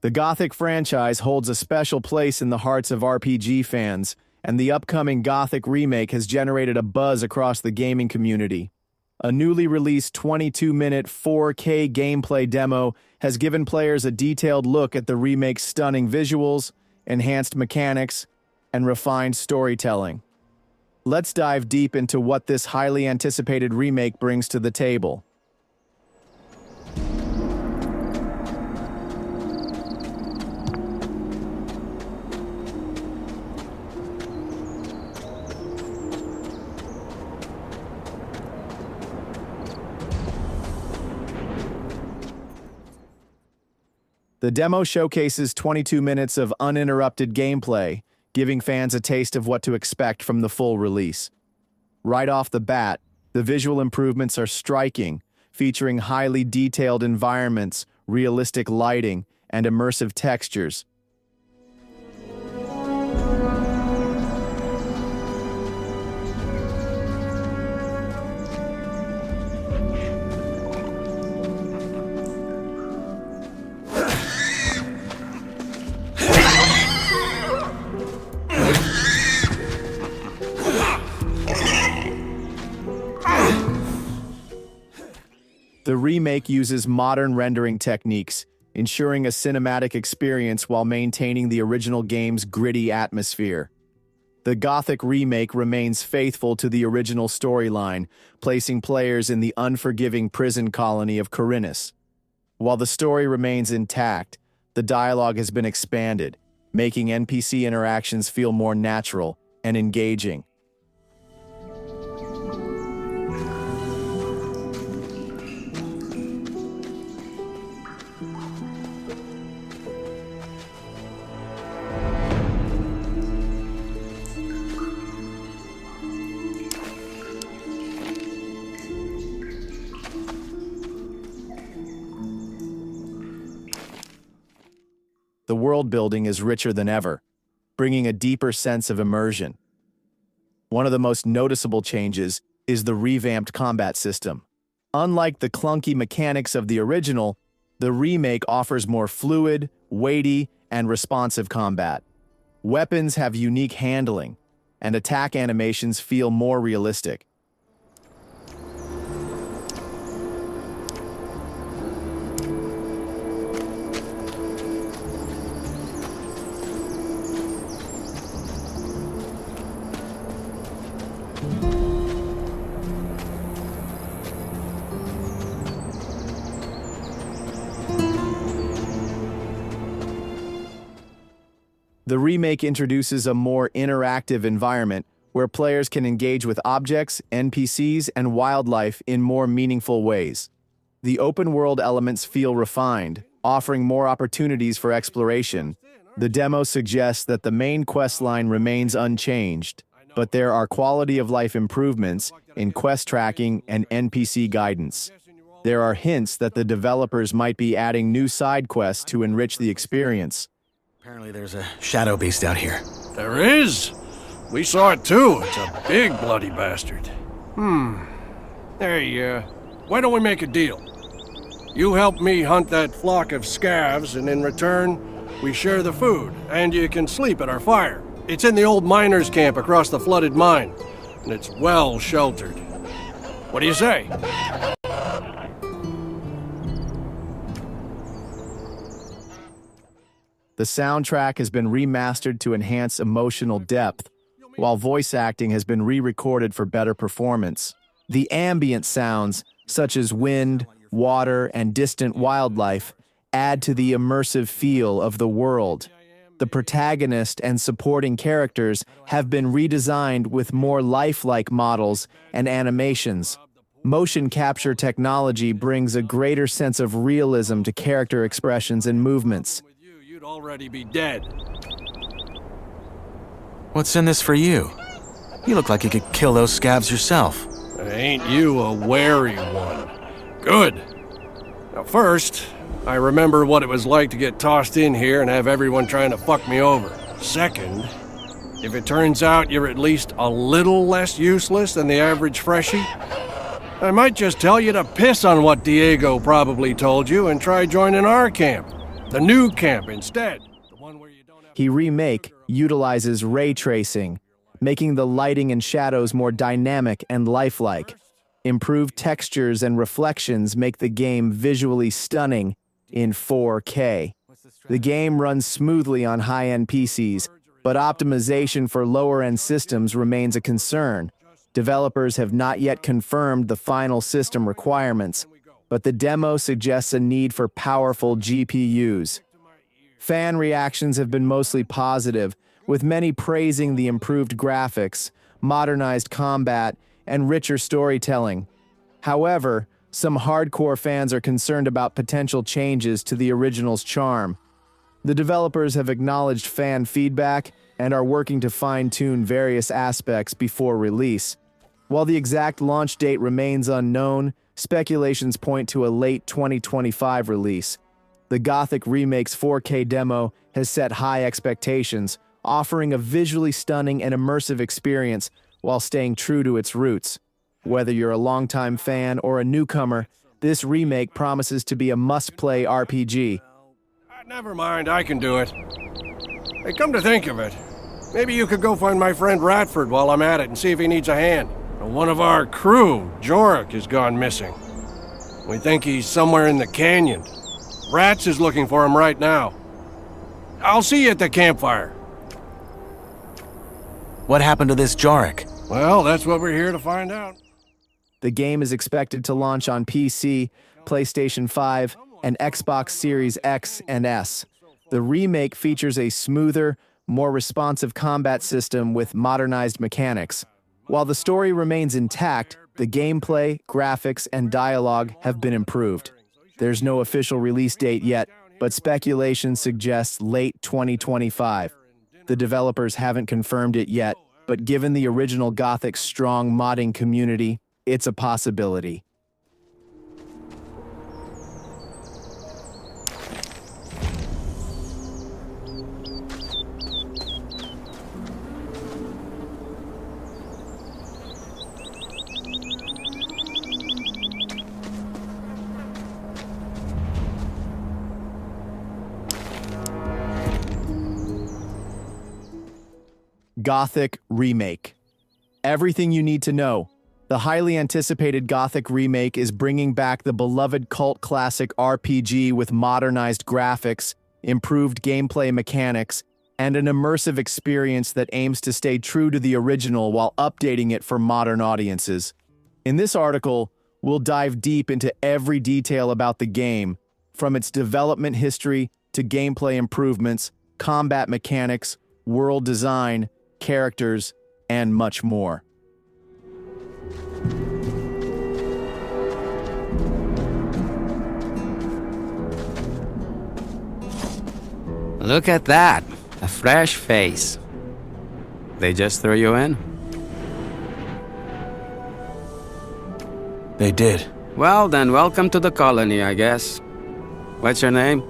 The Gothic franchise holds a special place in the hearts of RPG fans, and the upcoming Gothic Remake has generated a buzz across the gaming community. A newly released 22-minute 4K gameplay demo has given players a detailed look at the remake's stunning visuals, enhanced mechanics, and refined storytelling. Let's dive deep into what this highly anticipated remake brings to the table. The demo showcases 22 minutes of uninterrupted gameplay, giving fans a taste of what to expect from the full release. Right off the bat, the visual improvements are striking, featuring highly detailed environments, realistic lighting, and immersive textures. The remake uses modern rendering techniques, ensuring a cinematic experience while maintaining the original game's gritty atmosphere. The Gothic Remake remains faithful to the original storyline, placing players in the unforgiving prison colony of Corinus. While the story remains intact, the dialogue has been expanded, making NPC interactions feel more natural and engaging. The world building is richer than ever, bringing a deeper sense of immersion. One of the most noticeable changes is the revamped combat system. Unlike the clunky mechanics of the original, the remake offers more fluid, weighty, and responsive combat. Weapons have unique handling, and attack animations feel more realistic. The remake introduces a more interactive environment where players can engage with objects, NPCs, and wildlife in more meaningful ways. The open-world elements feel refined, offering more opportunities for exploration. The demo suggests that the main questline remains unchanged, but there are quality-of-life improvements in quest tracking and NPC guidance. There are hints that the developers might be adding new side quests to enrich the experience. Apparently there's a shadow beast out here. There is? We saw it too. It's a big bloody bastard. Hey, why don't we make a deal? You help me hunt that flock of scavs, and in return, we share the food, and you can sleep at our fire. It's in the old miners' camp across the flooded mine, and it's well sheltered. What do you say? The soundtrack has been remastered to enhance emotional depth, while voice acting has been re-recorded for better performance. The ambient sounds, such as wind, water, and distant wildlife, add to the immersive feel of the world. The protagonist and supporting characters have been redesigned with more lifelike models and animations. Motion capture technology brings a greater sense of realism to character expressions and movements. You'd already be dead. What's in this for you? You look like you could kill those scabs yourself. Ain't you a wary one? Good. Now first, I remember what it was like to get tossed in here and have everyone trying to fuck me over. Second, if it turns out you're at least a little less useless than the average freshie, I might just tell you to piss on what Diego probably told you and try joining our camp. The new camp instead. The one where you don't have Remake utilizes ray tracing, making the lighting and shadows more dynamic and lifelike. Improved textures and reflections make the game visually stunning in 4K. The game runs smoothly on high-end PCs, but optimization for lower-end systems remains a concern. Developers have not yet confirmed the final system requirements, but the demo suggests a need for powerful GPUs. Fan reactions have been mostly positive, with many praising the improved graphics, modernized combat, and richer storytelling. However, some hardcore fans are concerned about potential changes to the original's charm. The developers have acknowledged fan feedback and are working to fine-tune various aspects before release. While the exact launch date remains unknown, speculations point to a late 2025 release. The Gothic Remake's 4K demo has set high expectations, offering a visually stunning and immersive experience while staying true to its roots. Whether you're a longtime fan or a newcomer, this remake promises to be a must-play RPG. Never mind, I can do it. Hey, come to think of it, maybe you could go find my friend Ratford while I'm at it and see if he needs a hand. One of our crew, Jorik, has gone missing. We think he's somewhere in the canyon. Rats is looking for him right now. I'll see you at the campfire. What happened to this Jorik? Well, that's what we're here to find out. The game is expected to launch on PC, PlayStation 5, and Xbox Series X and S. The remake features a smoother, more responsive combat system with modernized mechanics. While the story remains intact, the gameplay, graphics, and dialogue have been improved. There's no official release date yet, but speculation suggests late 2025. The developers haven't confirmed it yet, but given the original Gothic's strong modding community, it's a possibility. Gothic Remake. Everything you need to know. The highly anticipated Gothic Remake is bringing back the beloved cult classic RPG with modernized graphics, improved gameplay mechanics, and an immersive experience that aims to stay true to the original while updating it for modern audiences. In this article, we'll dive deep into every detail about the game, from its development history to gameplay improvements, combat mechanics, world design, characters, and much more. Look at that, a fresh face. They just threw you in? They did. Well then, welcome to the colony, I guess. What's your name?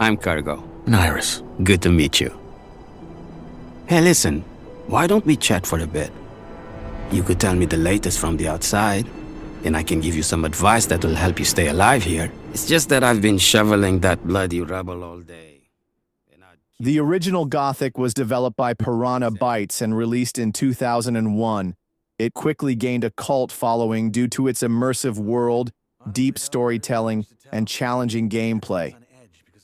I'm Cargo. Iris. Good to meet you. Hey, listen, why don't we chat for a bit? You could tell me the latest from the outside, and I can give you some advice that will help you stay alive here. It's just that I've been shoveling that bloody rubble all day. The original Gothic was developed by Piranha Bytes and released in 2001. It quickly gained a cult following due to its immersive world, deep storytelling, and challenging gameplay.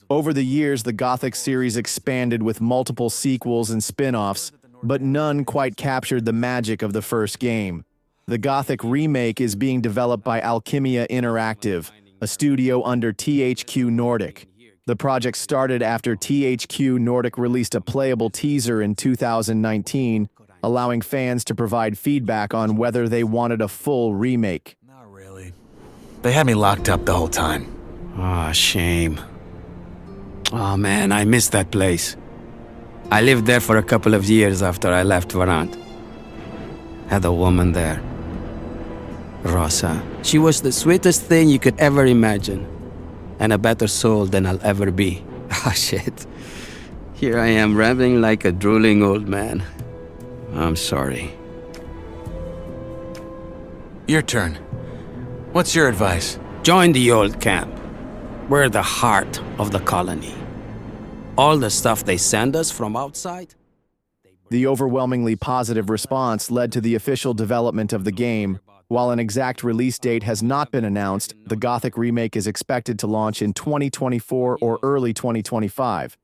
Over the years, the Gothic series expanded with multiple sequels and spin-offs, but none quite captured the magic of the first game. The Gothic Remake is being developed by Alchemia Interactive, a studio under THQ Nordic. The project started after THQ Nordic released a playable teaser in 2019, allowing fans to provide feedback on whether they wanted a full remake. Not really. They had me locked up the whole time. Ah, shame. Oh man, I miss that place. I lived there for a couple of years after I left Varant. Had a woman there. Rosa. She was the sweetest thing you could ever imagine. And a better soul than I'll ever be. Ah, shit. Here I am rambling like a drooling old man. I'm sorry. Your turn. What's your advice? Join the old camp. We're the heart of the colony. All the stuff they send us from outside. The overwhelmingly positive response led to the official development of the game. While an exact release date has not been announced, the Gothic Remake is expected to launch in 2024 or early 2025.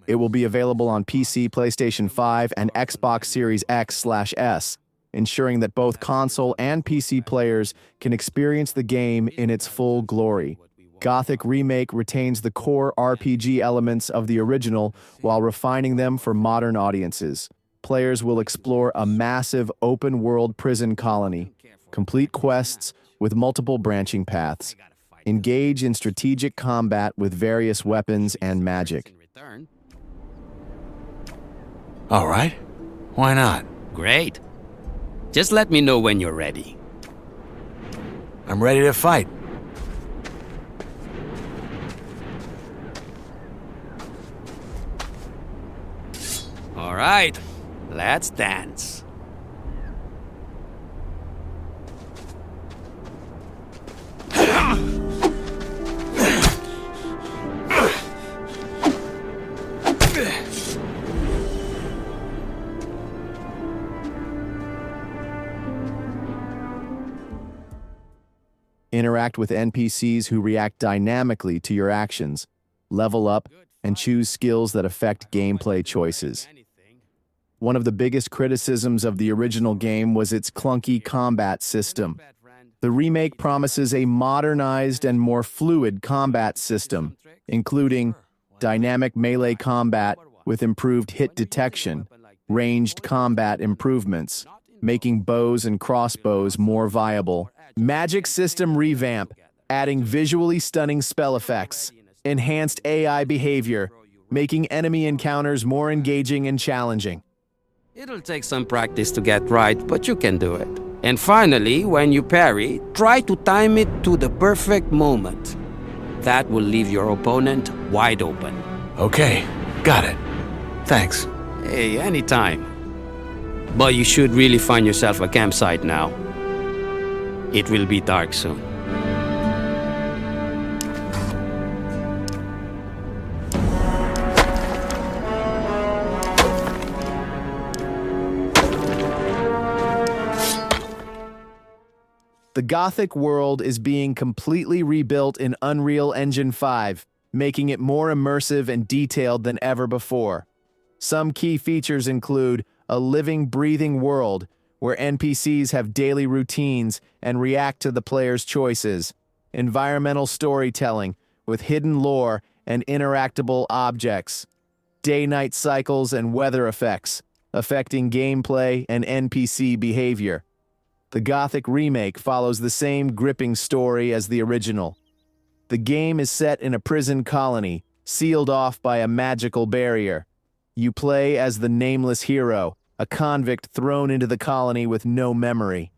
It will be available on PC, PlayStation 5, and Xbox Series X/S, ensuring that both console and PC players can experience the game in its full glory. Gothic Remake retains the core RPG elements of the original while refining them for modern audiences. Players will explore a massive open-world prison colony, complete quests with multiple branching paths, engage in strategic combat with various weapons and magic. All right. Why not? Great. Just let me know when you're ready. I'm ready to fight. All right, let's dance. Interact with NPCs who react dynamically to your actions, level up, and choose skills that affect gameplay choices. One of the biggest criticisms of the original game was its clunky combat system. The remake promises a modernized and more fluid combat system, including dynamic melee combat with improved hit detection, ranged combat improvements, making bows and crossbows more viable, magic system revamp, adding visually stunning spell effects, enhanced AI behavior, making enemy encounters more engaging and challenging. It'll take some practice to get right, but you can do it. And finally, when you parry, try to time it to the perfect moment. That will leave your opponent wide open. Okay, got it. Thanks. Hey, anytime. But you should really find yourself a campsite now. It will be dark soon. The Gothic world is being completely rebuilt in Unreal Engine 5, making it more immersive and detailed than ever before. Some key features include a living, breathing world where NPCs have daily routines and react to the player's choices, environmental storytelling with hidden lore and interactable objects, day-night cycles and weather effects, affecting gameplay and NPC behavior. The Gothic Remake follows the same gripping story as the original. The game is set in a prison colony, sealed off by a magical barrier. You play as the nameless hero, a convict thrown into the colony with no memory.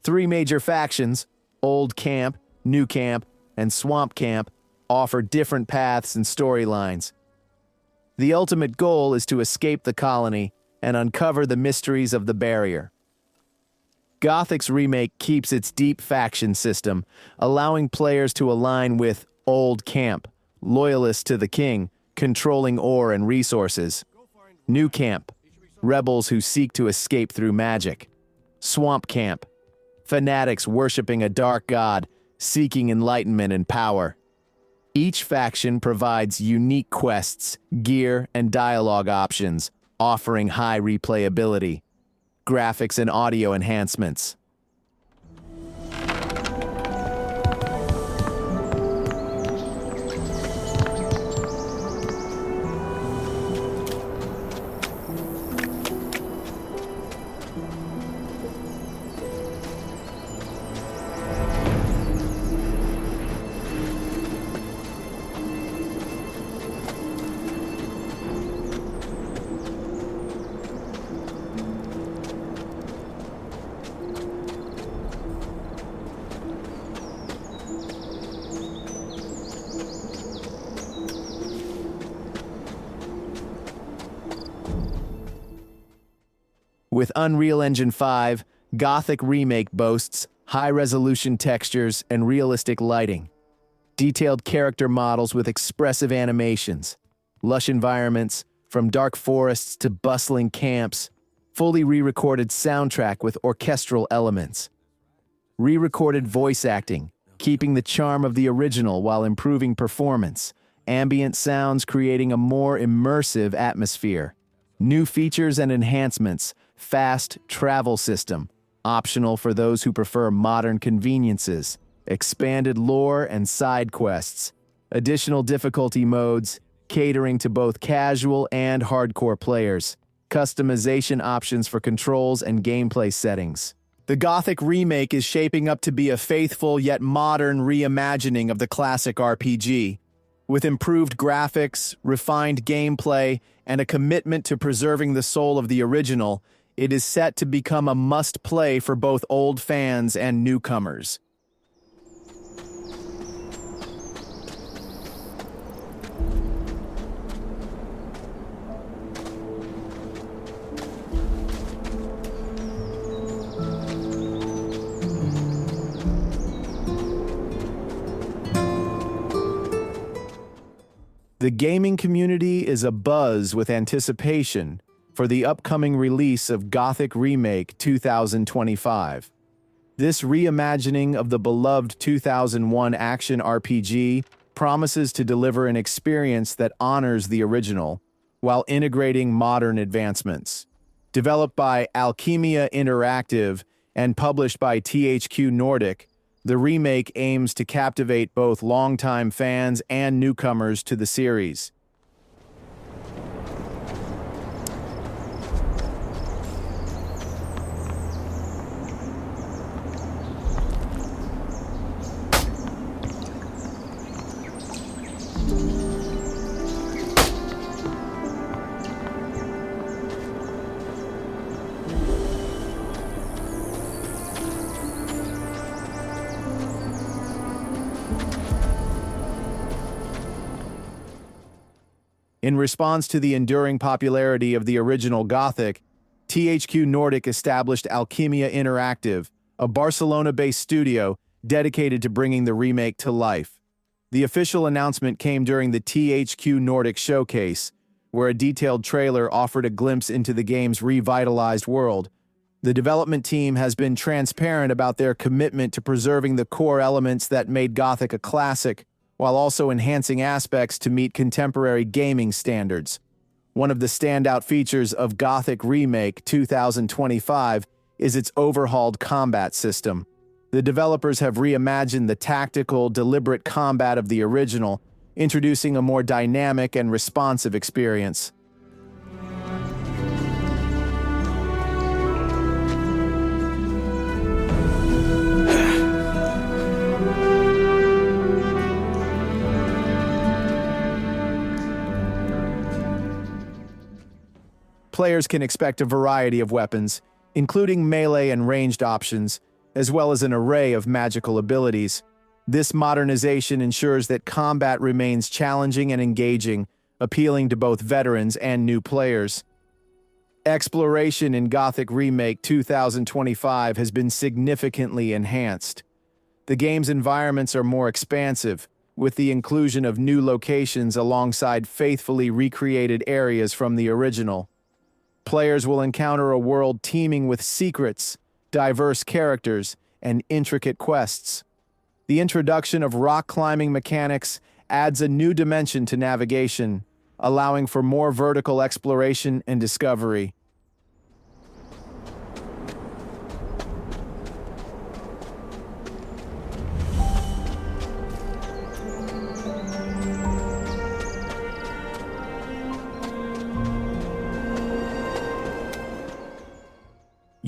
Three major factions, Old Camp, New Camp, and Swamp Camp, offer different paths and storylines. The ultimate goal is to escape the colony and uncover the mysteries of the barrier. Gothic's remake keeps its deep faction system, allowing players to align with Old Camp, loyalists to the king, controlling ore and resources. New Camp, rebels who seek to escape through magic. Swamp Camp, fanatics worshipping a dark god, seeking enlightenment and power. Each faction provides unique quests, gear, and dialogue options, offering high replayability, graphics and audio enhancements. With Unreal Engine 5, Gothic Remake boasts high-resolution textures and realistic lighting, detailed character models with expressive animations, lush environments, from dark forests to bustling camps, fully re-recorded soundtrack with orchestral elements, re-recorded voice acting, keeping the charm of the original while improving performance, ambient sounds creating a more immersive atmosphere, new features and enhancements, fast travel system, optional for those who prefer modern conveniences, expanded lore and side quests, additional difficulty modes, catering to both casual and hardcore players, customization options for controls and gameplay settings. The Gothic Remake is shaping up to be a faithful yet modern reimagining of the classic RPG. With improved graphics, refined gameplay, and a commitment to preserving the soul of the original, it is set to become a must-play for both old fans and newcomers. The gaming community is abuzz with anticipation for the upcoming release of Gothic Remake 2025. This reimagining of the beloved 2001 action RPG promises to deliver an experience that honors the original while integrating modern advancements. Developed by Alchemia Interactive and published by THQ Nordic, the remake aims to captivate both longtime fans and newcomers to the series. In response to the enduring popularity of the original Gothic, THQ Nordic established Alchemia Interactive, a Barcelona-based studio dedicated to bringing the remake to life. The official announcement came during the THQ Nordic showcase, where a detailed trailer offered a glimpse into the game's revitalized world. The development team has been transparent about their commitment to preserving the core elements that made Gothic a classic, while also enhancing aspects to meet contemporary gaming standards. One of the standout features of Gothic Remake 2025 is its overhauled combat system. The developers have reimagined the tactical, deliberate combat of the original, introducing a more dynamic and responsive experience. Players can expect a variety of weapons, including melee and ranged options, as well as an array of magical abilities. This modernization ensures that combat remains challenging and engaging, appealing to both veterans and new players. Exploration in Gothic Remake 2025 has been significantly enhanced. The game's environments are more expansive, with the inclusion of new locations alongside faithfully recreated areas from the original. Players will encounter a world teeming with secrets, diverse characters, and intricate quests. The introduction of rock climbing mechanics adds a new dimension to navigation, allowing for more vertical exploration and discovery.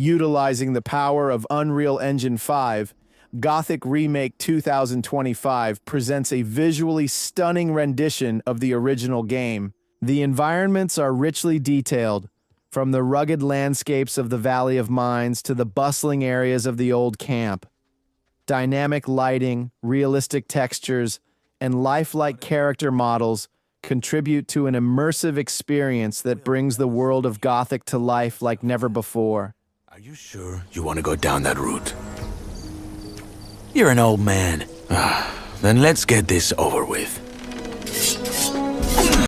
Utilizing the power of Unreal Engine 5, Gothic Remake 2025 presents a visually stunning rendition of the original game. The environments are richly detailed, from the rugged landscapes of the Valley of Mines to the bustling areas of the old camp. Dynamic lighting, realistic textures, and lifelike character models contribute to an immersive experience that brings the world of Gothic to life like never before. Are you sure you want to go down that route? You're an old man. Then let's get this over with.